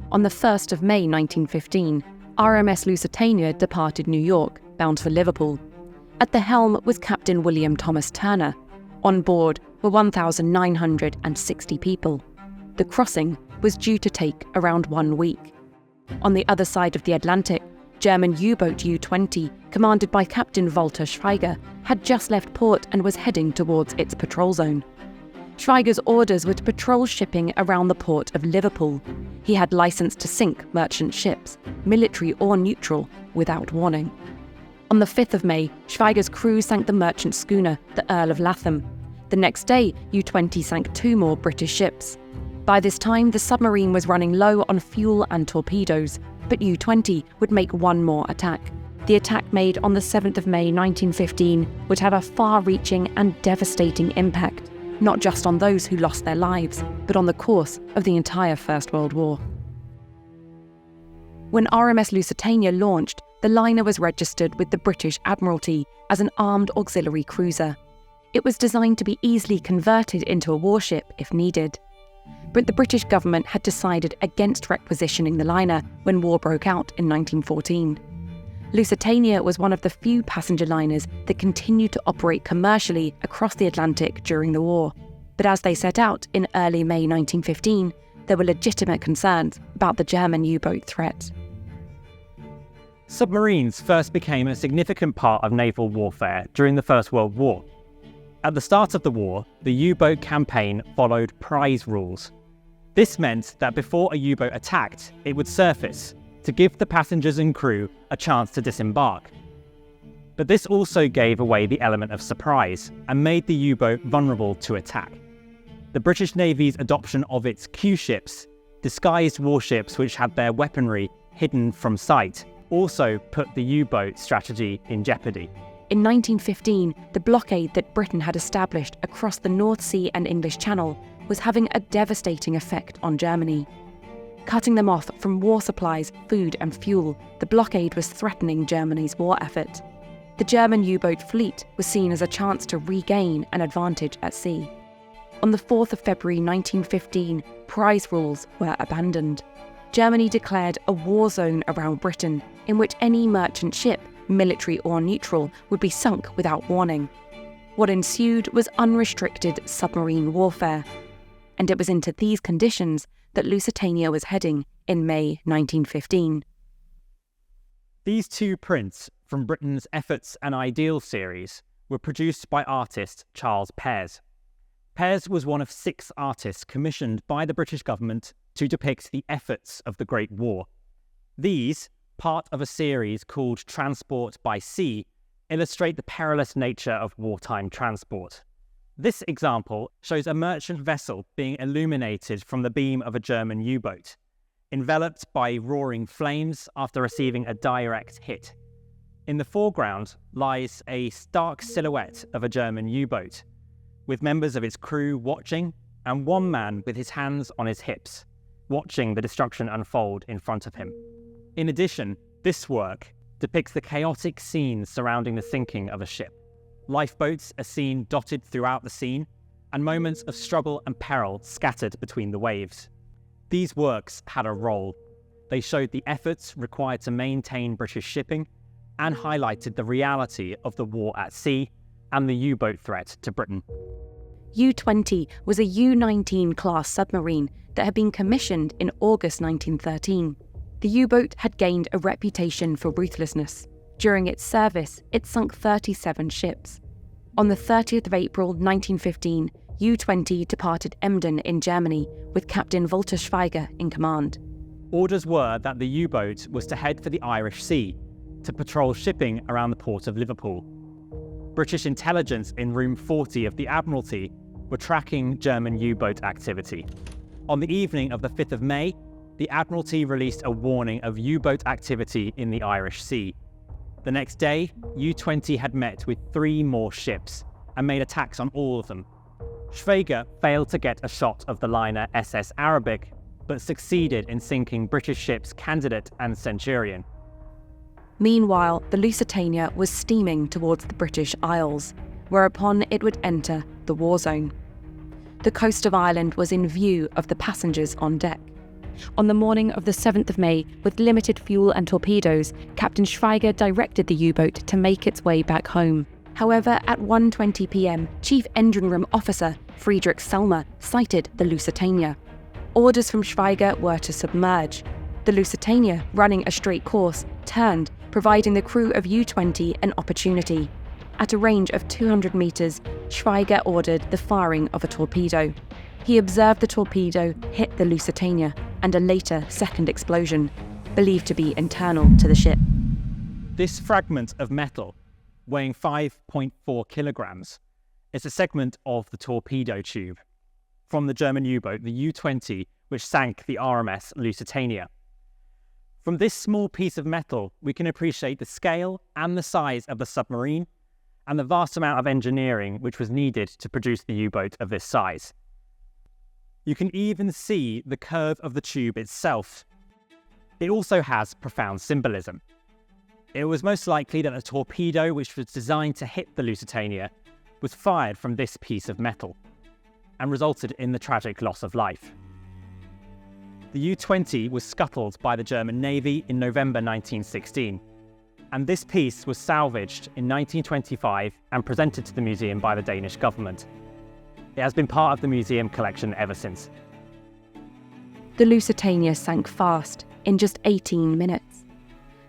On the 1st of May 1915, RMS Lusitania departed New York, bound for Liverpool. At the helm was Captain William Thomas Turner. On board were 1,960 people. The crossing was due to take around 1 week. On the other side of the Atlantic, German U-boat U-20, commanded by Captain Walter Schweiger, had just left port and was heading towards its patrol zone. Schweiger's orders were to patrol shipping around the port of Liverpool. He had license to sink merchant ships, military or neutral, without warning. On the 5th of May, Schweiger's crew sank the merchant schooner, the Earl of Latham. The next day, U-20 sank 2 more British ships. By this time, the submarine was running low on fuel and torpedoes, but U-20 would make one more attack. The attack made on the 7th of May 1915 would have a far-reaching and devastating impact, not just on those who lost their lives, but on the course of the entire First World War. When RMS Lusitania launched, the liner was registered with the British Admiralty as an armed auxiliary cruiser. It was designed to be easily converted into a warship if needed. But the British government had decided against requisitioning the liner when war broke out in 1914. Lusitania was one of the few passenger liners that continued to operate commercially across the Atlantic during the war. But as they set out in early May 1915, there were legitimate concerns about the German U-boat threat. Submarines first became a significant part of naval warfare during the First World War. At the start of the war, the U-boat campaign followed prize rules. This meant that before a U-boat attacked, it would surface to give the passengers and crew a chance to disembark. But this also gave away the element of surprise and made the U-boat vulnerable to attack. The British Navy's adoption of its Q-ships, disguised warships which had their weaponry hidden from sight, also put the U-boat strategy in jeopardy. In 1915, the blockade that Britain had established across the North Sea and English Channel was having a devastating effect on Germany. Cutting them off from war supplies, food and fuel, the blockade was threatening Germany's war effort. The German U-boat fleet was seen as a chance to regain an advantage at sea. On the 4th of February 1915, prize rules were abandoned. Germany declared a war zone around Britain in which any merchant ship, military or neutral, would be sunk without warning. What ensued was unrestricted submarine warfare, and it was into these conditions that Lusitania was heading in May 1915. These 2 prints from Britain's Efforts and Ideals series were produced by artist Charles Pears. Pears was one of 6 artists commissioned by the British government to depict the efforts of the Great War. These, part of a series called Transport by Sea, illustrate the perilous nature of wartime transport. This example shows a merchant vessel being illuminated from the beam of a German U-boat, enveloped by roaring flames after receiving a direct hit. In the foreground lies a stark silhouette of a German U-boat, with members of its crew watching and one man with his hands on his hips, watching the destruction unfold in front of him. In addition, this work depicts the chaotic scenes surrounding the sinking of a ship. Lifeboats are seen dotted throughout the scene, and moments of struggle and peril scattered between the waves. These works had a role. They showed the efforts required to maintain British shipping and highlighted the reality of the war at sea and the U-boat threat to Britain. U-20 was a U-19 class submarine that had been commissioned in August 1913. The U-boat had gained a reputation for ruthlessness. During its service, it sunk 37 ships. On the 30th of April 1915, U-20 departed Emden in Germany with Captain Walter Schweiger in command. Orders were that the U-boat was to head for the Irish Sea to patrol shipping around the port of Liverpool. British intelligence in Room 40 of the Admiralty were tracking German U-boat activity. On the evening of the 5th of May, the Admiralty released a warning of U-boat activity in the Irish Sea. The next day, U-20 had met with 3 more ships and made attacks on all of them. Schweiger failed to get a shot of the liner SS Arabic, but succeeded in sinking British ships Candidate and Centurion. Meanwhile, the Lusitania was steaming towards the British Isles, whereupon it would enter the war zone. The coast of Ireland was in view of the passengers on deck. On the morning of the 7th of May, with limited fuel and torpedoes, Captain Schweiger directed the U-boat to make its way back home. However, at 1:20 p.m, Chief Engine Room Officer Friedrich Selmer sighted the Lusitania. Orders from Schweiger were to submerge. The Lusitania, running a straight course, turned, providing the crew of U-20 an opportunity. At a range of 200 metres, Schweiger ordered the firing of a torpedo. He observed the torpedo hit the Lusitania and a later second explosion, believed to be internal to the ship. This fragment of metal, weighing 5.4 kilograms, is a segment of the torpedo tube from the German U-boat, the U-20, which sank the RMS Lusitania. From this small piece of metal, we can appreciate the scale and the size of the submarine and the vast amount of engineering which was needed to produce the U-boat of this size. You can even see the curve of the tube itself. It also has profound symbolism. It was most likely that a torpedo which was designed to hit the Lusitania was fired from this piece of metal and resulted in the tragic loss of life. The U-20 was scuttled by the German Navy in November 1916, and this piece was salvaged in 1925 and presented to the museum by the Danish government. It has been part of the museum collection ever since. The Lusitania sank fast, in just 18 minutes.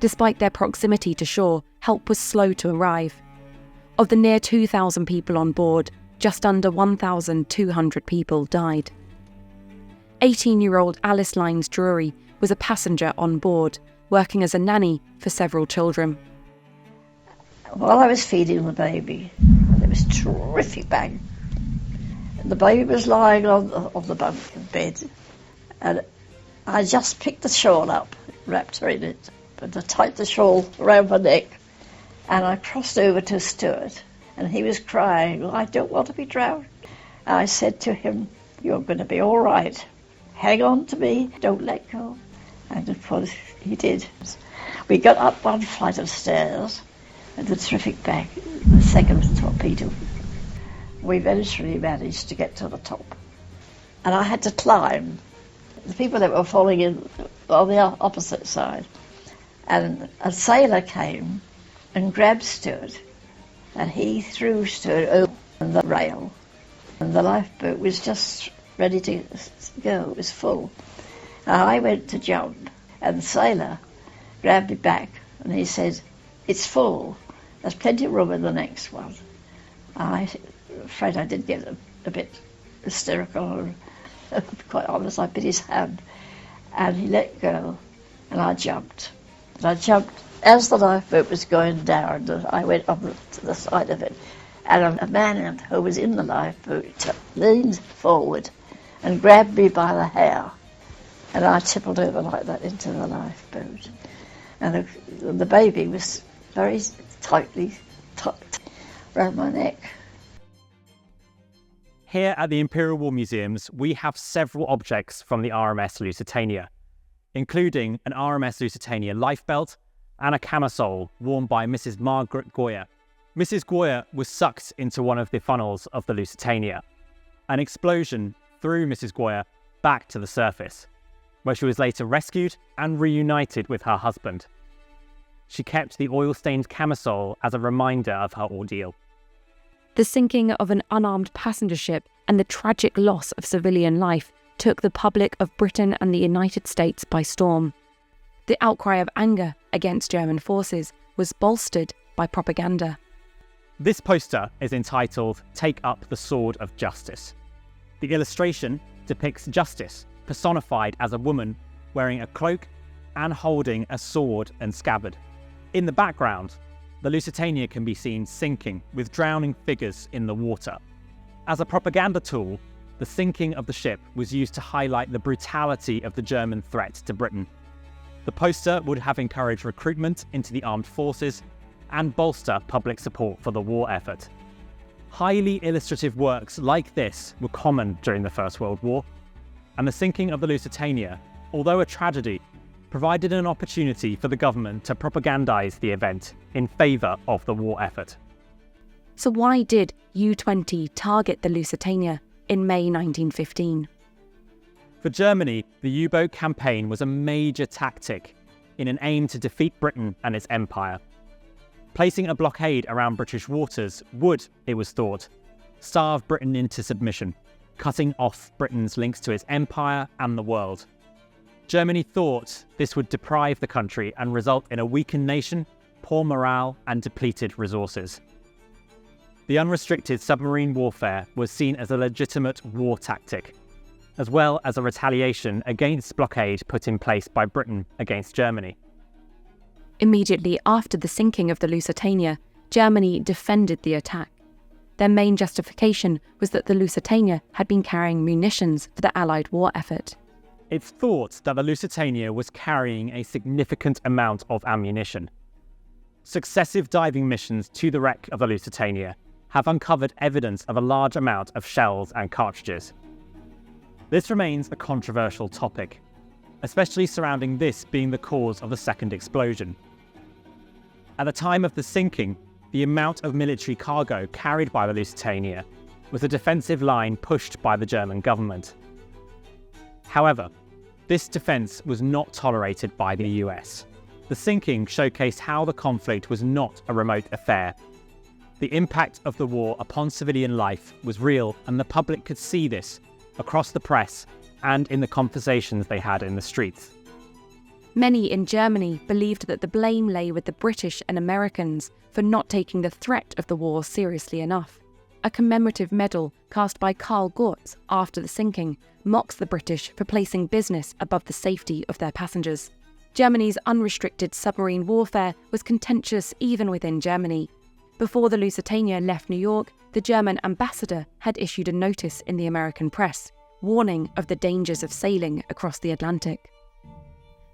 Despite their proximity to shore, help was slow to arrive. Of the near 2,000 people on board, just under 1,200 people died. 18-year-old Alice Lines Drury was a passenger on board, working as a nanny for several children. While I was feeding the baby, there was a terrific bang. The baby was lying on the bunk bed, and I just picked the shawl up, wrapped her in it, and I tied the shawl around my neck, and I crossed over to Stuart, and he was crying, "I don't want to be drowned." And I said to him, "You're going to be all right. Hang on to me, don't let go." And of course he did. We got up one flight of stairs and the terrific bang, the second torpedo. We eventually managed to get to the top. And I had to climb. The people that were falling in on the opposite side. And a sailor came and grabbed Stuart, and he threw Stuart over the rail. And the lifeboat was just ready to go, it was full. And I went to jump, and the sailor grabbed me back, and he said, "It's full, there's plenty of room in the next one." I'm afraid I did get a bit hysterical, and quite honest, I bit his hand, and he let go, and I jumped. And I jumped as the lifeboat was going down, I went up to the side of it, and a man who was in the lifeboat leaned forward and grabbed me by the hair, and I tippled over like that into the lifeboat. And the baby was very tightly tucked around my neck. Here at the Imperial War Museums, we have several objects from the RMS Lusitania, including an RMS Lusitania lifebelt and a camisole worn by Mrs. Margaret Goyer. Mrs. Goyer was sucked into one of the funnels of the Lusitania. An explosion threw Mrs. Goyer back to the surface, where she was later rescued and reunited with her husband. She kept the oil-stained camisole as a reminder of her ordeal. The sinking of an unarmed passenger ship and the tragic loss of civilian life took the public of Britain and the United States by storm. The outcry of anger against German forces was bolstered by propaganda. This poster is entitled "Take Up the Sword of Justice." The illustration depicts justice, personified as a woman wearing a cloak and holding a sword and scabbard. In the background, the Lusitania can be seen sinking with drowning figures in the water. As a propaganda tool, the sinking of the ship was used to highlight the brutality of the German threat to Britain. The poster would have encouraged recruitment into the armed forces and bolster public support for the war effort. Highly illustrative works like this were common during the First World War, and the sinking of the Lusitania, although a tragedy, provided an opportunity for the government to propagandize the event in favour of the war effort. So why did U-20 target the Lusitania in May 1915? For Germany, the U-boat campaign was a major tactic in an aim to defeat Britain and its empire. Placing a blockade around British waters would, it was thought, starve Britain into submission, cutting off Britain's links to its empire and the world. Germany thought this would deprive the country and result in a weakened nation, poor morale, and depleted resources. The unrestricted submarine warfare was seen as a legitimate war tactic, as well as a retaliation against blockade put in place by Britain against Germany. Immediately after the sinking of the Lusitania, Germany defended the attack. Their main justification was that the Lusitania had been carrying munitions for the Allied war effort. It's thought that the Lusitania was carrying a significant amount of ammunition. Successive diving missions to the wreck of the Lusitania have uncovered evidence of a large amount of shells and cartridges. This remains a controversial topic, especially surrounding this being the cause of the second explosion. At the time of the sinking, the amount of military cargo carried by the Lusitania was a defensive line pushed by the German government. However, this defence was not tolerated by the US. The sinking showcased how the conflict was not a remote affair. The impact of the war upon civilian life was real, and the public could see this across the press and in the conversations they had in the streets. Many in Germany believed that the blame lay with the British and Americans for not taking the threat of the war seriously enough. A commemorative medal cast by Karl Gortz after the sinking mocks the British for placing business above the safety of their passengers. Germany's unrestricted submarine warfare was contentious even within Germany. Before the Lusitania left New York, the German ambassador had issued a notice in the American press, warning of the dangers of sailing across the Atlantic.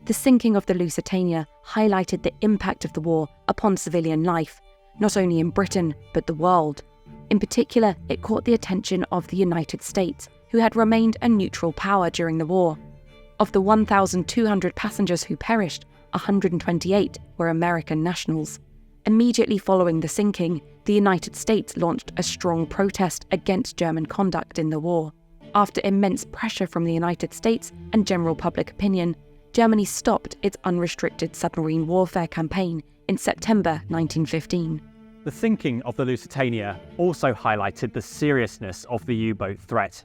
The sinking of the Lusitania highlighted the impact of the war upon civilian life, not only in Britain but the world. In particular, it caught the attention of the United States, who had remained a neutral power during the war. Of the 1,200 passengers who perished, 128 were American nationals. Immediately following the sinking, the United States launched a strong protest against German conduct in the war. After immense pressure from the United States and general public opinion, Germany stopped its unrestricted submarine warfare campaign in September 1915. The sinking of the Lusitania also highlighted the seriousness of the U-boat threat.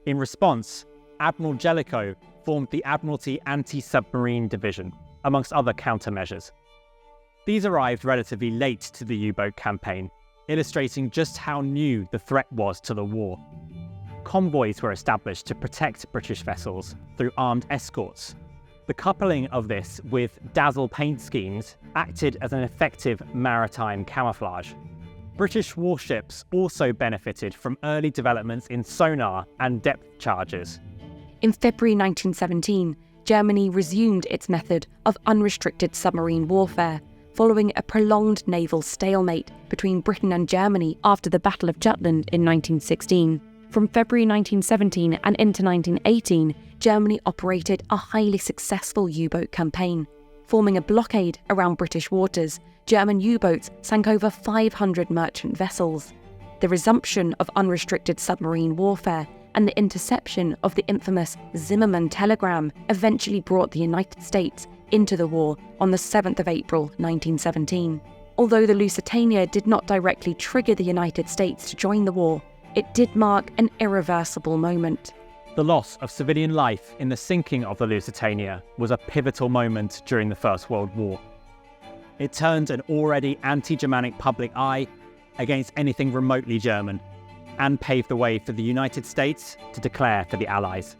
In response, Admiral Jellicoe formed the Admiralty Anti-Submarine Division, amongst other countermeasures. These arrived relatively late to the U-boat campaign, illustrating just how new the threat was to the war. Convoys were established to protect British vessels through armed escorts. The coupling of this with dazzle paint schemes acted as an effective maritime camouflage. British warships also benefited from early developments in sonar and depth charges. In February 1917, Germany resumed its method of unrestricted submarine warfare, following a prolonged naval stalemate between Britain and Germany after the Battle of Jutland in 1916. From February 1917 and into 1918, Germany operated a highly successful U-boat campaign. Forming a blockade around British waters, German U-boats sank over 500 merchant vessels. The resumption of unrestricted submarine warfare and the interception of the infamous Zimmermann telegram eventually brought the United States into the war on the 7th of April 1917. Although the Lusitania did not directly trigger the United States to join the war, it did mark an irreversible moment. The loss of civilian life in the sinking of the Lusitania was a pivotal moment during the First World War. It turned an already anti-Germanic public eye against anything remotely German, and paved the way for the United States to declare for the Allies.